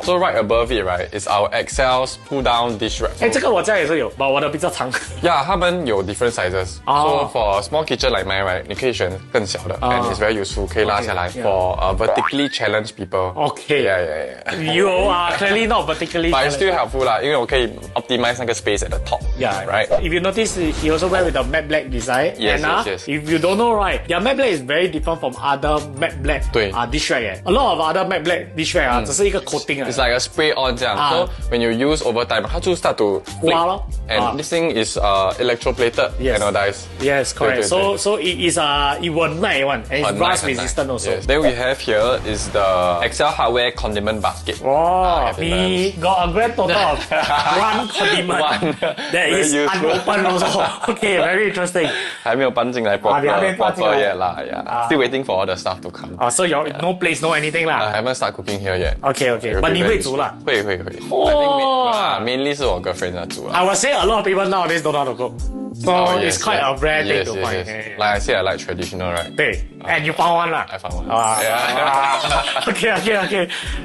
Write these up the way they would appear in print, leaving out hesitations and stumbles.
top. So right above it, right, is our Excel's pull-down dish rack. 这个我家也是有，但我的比较长。Yeah, 他们有 different sizes. So for a small kitchen like mine, right, 你可以选更小的 and it's very useful. 可以拉下来 for vertically challenged people. Okay. Yeah. You are clearly not vertically But it's challenged. still helpful 啦，因为我可以 optimize 那个 space at the top. Yeah, right. If you notice, he also went with the matte black design. Yes, and, yes. If you don't know, right, their matte black is very different from other matte black 对 dish rack. A lot of other matte black dish rack 只是一个 coating. It's like a spray on 这样 So when you use over time, 它就 start to flake. And this thing is electroplated anodized. Yes, correct. So it is it will nice one and it's rust resistant also. Yes. Then we have here is the Excel hardware condiment basket. Wow, we got a grand total of one condiment that is unopened also. Okay, very interesting. 还没有搬进来 proper yet 啦 Still waiting for all the stuff to come. So you no place, no anything lah. I haven't started cooking here yet. Okay. But 你会煮啦？会。I think mainly 是我 girlfriend 在煮啦。I would say a lot of people nowadays don't know how to cook. So it's quite a rare thing to find. Like I say, I like traditional, right? 对 and you found one lah. I found one.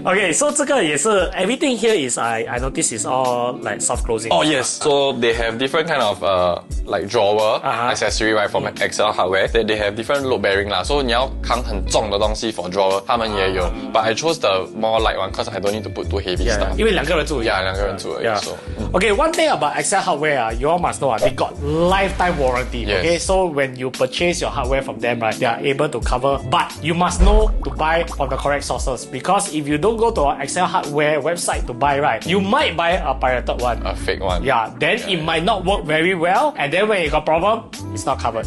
Okay. So 这个也是 everything here is I notice is all like soft closing. Oh yes. So they have different kind of like drawer accessory right from Excel hardware. They have different load bearing 啦。So 你要扛很重的东西 for drawer， 他们也有。But I chose the more light one because I don't need to put too heavy stuff. 因为两个人住。两个人住而已。So okay, one thing about Excel hardware, you all must know they got lifetime warranty. Okay, so when you purchase your hardware from them, right, they are able to cover. But you must know to buy from the correct sources because if you don't go to an Excel hardware website to buy, right, you might buy a pirated one, a fake one. Then it might not work very well, and then when you got problem, it's not covered.